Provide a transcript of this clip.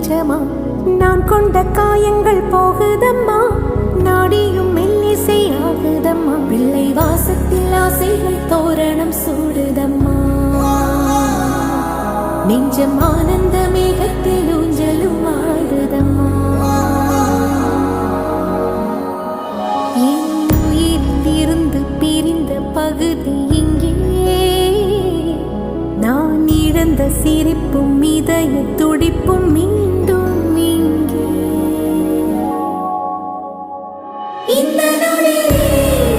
நிஜமா நான் கொண்ட காயங்கள் போகுதம்மா நாடியும் மெல்லிசை ஆகுதம்மா பிள்ளை வாசத்தில் ஆசைகள் தோரணம் சூடுதம்மா நெஞ்சம் ஆனந்த மேகத்தில் ஊஞ்சலும் ஆடுதம்மா என் உயிரிலிருந்து பிரிந்த பகுதி இங்கே நான் இழந்த சிரிப்பும் இதயத்து